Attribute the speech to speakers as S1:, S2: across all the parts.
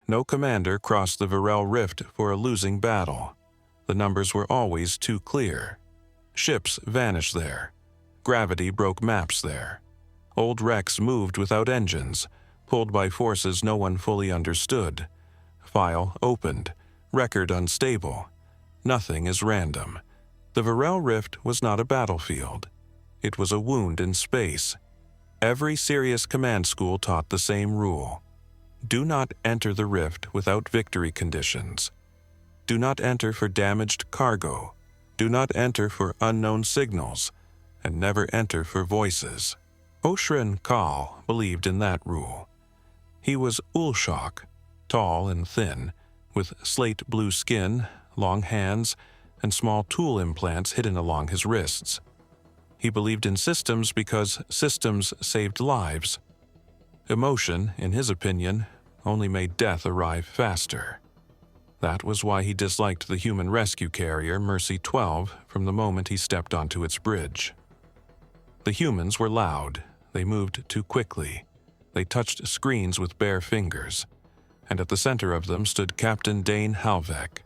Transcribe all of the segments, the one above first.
S1: No commander crossed the Virell Rift for a losing battle. The numbers were always too clear. Ships vanished there. Gravity broke maps there. Old wrecks moved without engines, pulled by forces no one fully understood. File opened. Record unstable. Nothing is random. The Virell Rift was not a battlefield. It was a wound in space. Every serious command school taught the same rule. Do not enter the rift without victory conditions. Do not enter for damaged cargo. Do not enter for unknown signals. And never enter for voices. Oshren Kaal believed in that rule. He was Ulshoq, tall and thin, with slate blue skin, long hands, and small tool implants hidden along his wrists. He believed in systems because systems saved lives. Emotion, in his opinion, only made death arrive faster. That was why he disliked the human rescue carrier Mercy 12 from the moment he stepped onto its bridge. The humans were loud. They moved too quickly. They touched screens with bare fingers. And at the center of them stood Captain Dain Halvek,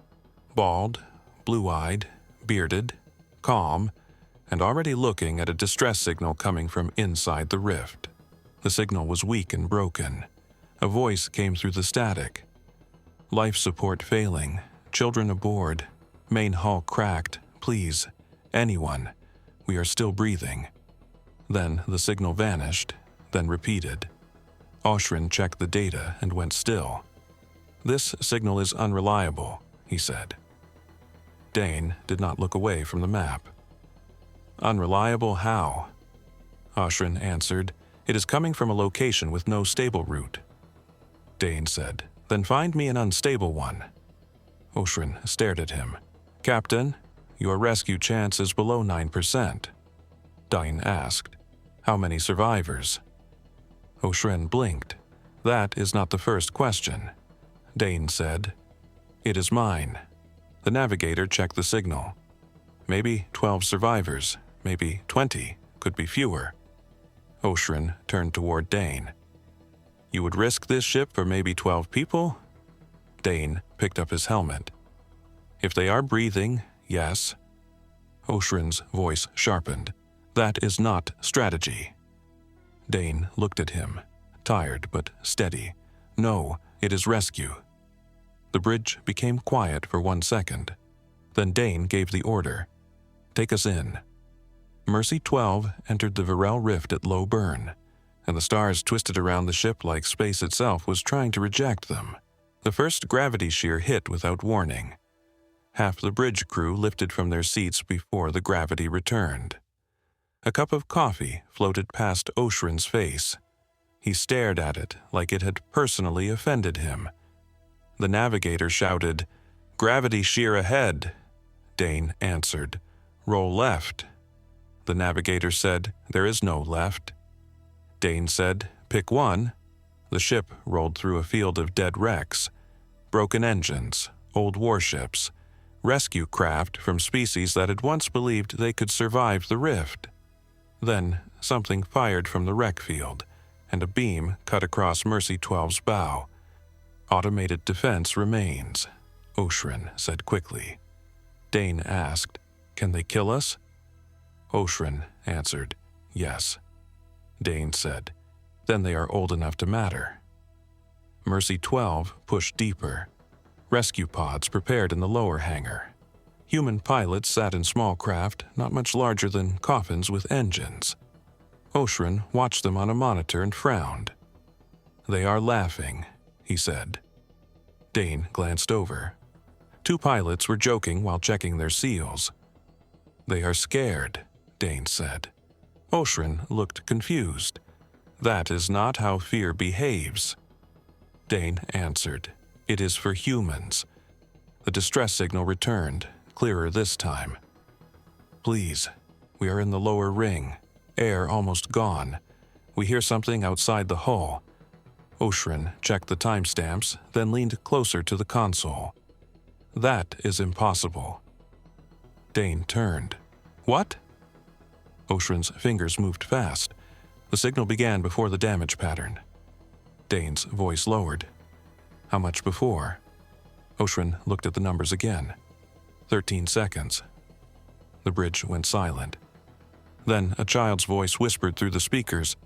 S1: bald, blue-eyed, bearded, calm, and already looking at a distress signal coming from inside the rift. The signal was weak and broken. A voice came through the static. Life support failing. Children aboard. Main hull cracked. Please, anyone. We are still breathing. Then the signal vanished, then repeated. Oshren checked the data and went still. This signal is unreliable, he said. Dain did not look away from the map. Unreliable how? Oshren answered, It is coming from a location with no stable route. Dain said, Then find me an unstable one. Oshren stared at him. Captain, your rescue chance is below 9%. Dain asked, How many survivors? Oshren blinked. That is not the first question. Dain said, It is mine. The navigator checked the signal. Maybe 12 survivors, maybe 20, could be fewer. Oshren turned toward Dain. You would risk this ship for maybe 12 people? Dain picked up his helmet. If they are breathing, yes. Oshren's voice sharpened. That is not strategy. Dain looked at him, tired but steady. No, it is rescue. The bridge became quiet for 1 second. Then Dain gave the order. Take us in. Mercy 12 entered the Virell Rift at low burn, and the stars twisted around the ship like space itself was trying to reject them. The first gravity shear hit without warning. Half the bridge crew lifted from their seats before the gravity returned. A cup of coffee floated past Oshren's face. He stared at it like it had personally offended him. The navigator shouted, Gravity shear ahead. Dain answered, Roll left. The navigator said, There is no left. Dain said, Pick one. The ship rolled through a field of dead wrecks, broken engines, old warships, rescue craft from species that had once believed they could survive the rift. Then something fired from the wreck field, and a beam cut across Mercy 12's bow. Automated defense remains, Oshren said quickly. Dain asked, Can they kill us? Oshren answered, Yes. Dain said, Then they are old enough to matter. Mercy 12 pushed deeper. Rescue pods prepared in the lower hangar. Human pilots sat in small craft not much larger than coffins with engines. Oshren watched them on a monitor and frowned. They are laughing, he said. Dain glanced over. 2 pilots were joking while checking their seals. They are scared, Dain said. Oshren looked confused. That is not how fear behaves. Dain answered, It is for humans. The distress signal returned, clearer this time. Please, we are in the lower ring. Air almost gone. We hear something outside the hull. Oshren checked the timestamps, then leaned closer to the console. That is impossible. Dain turned. What? Oshren's fingers moved fast. The signal began before the damage pattern. Dain's voice lowered. How much before? Oshren looked at the numbers again. 13 seconds. The bridge went silent. Then a child's voice whispered through the speakers,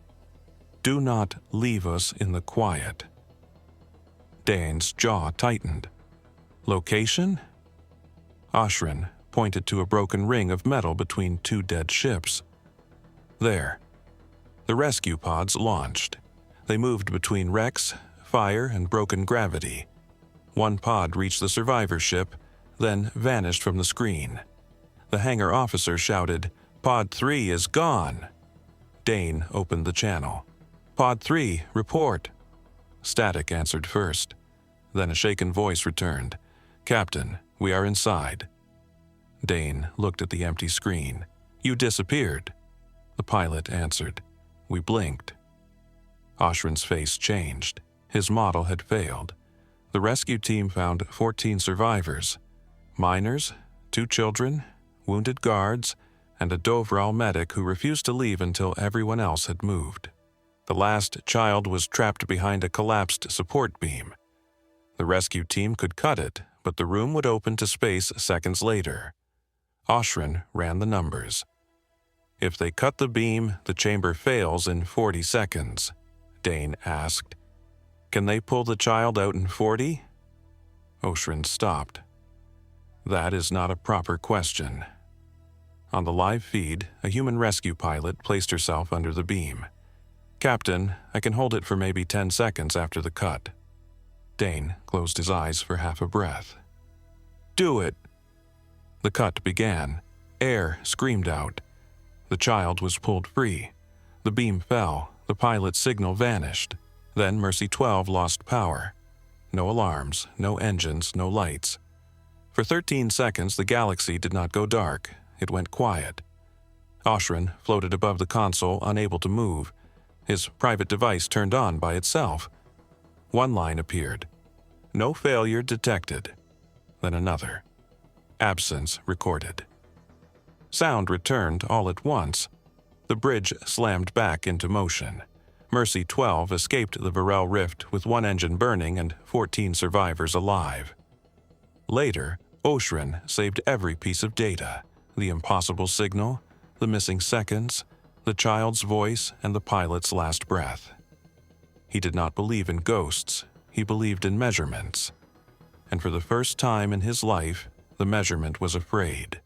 S1: "Do not leave us in the quiet." Dain's jaw tightened. Location? Oshren pointed to a broken ring of metal between two dead ships. There. The rescue pods launched. They moved between wrecks, fire, and broken gravity. One pod reached the survivor ship, then vanished from the screen. The hangar officer shouted, "Pod 3 is gone!" Dain opened the channel. "Pod 3, report." Static answered first. Then a shaken voice returned. "Captain, we are inside." Dain looked at the empty screen. "You disappeared." The pilot answered. "We blinked." Oshren's face changed. His model had failed. The rescue team found 14 survivors. Miners, 2 children, wounded guards, and a Virell medic who refused to leave until everyone else had moved. The last child was trapped behind a collapsed support beam. The rescue team could cut it, but the room would open to space seconds later. Oshren ran the numbers. If they cut the beam, the chamber fails in 40 seconds. Dain asked, "Can they pull the child out in 40? Oshren stopped. That is not a proper question. On the live feed, a human rescue pilot placed herself under the beam. "Captain, I can hold it for maybe 10 seconds after the cut." Dain closed his eyes for half a breath. "Do it!" The cut began. Air screamed out. The child was pulled free. The beam fell. The pilot's signal vanished. Then Mercy 12 lost power. No alarms, no engines, no lights. For 13 seconds, the galaxy did not go dark. It went quiet. Oshren floated above the console, unable to move. His private device turned on by itself. One line appeared. "No failure detected." Then another. "Absence recorded." Sound returned all at once. The bridge slammed back into motion. Mercy 12 escaped the Virell Rift with 1 engine burning and 14 survivors alive. Later, Oshren saved every piece of data: the impossible signal, the missing seconds, the child's voice, and the pilot's last breath. He did not believe in ghosts, he believed in measurements. And for the first time in his life, the measurement was afraid.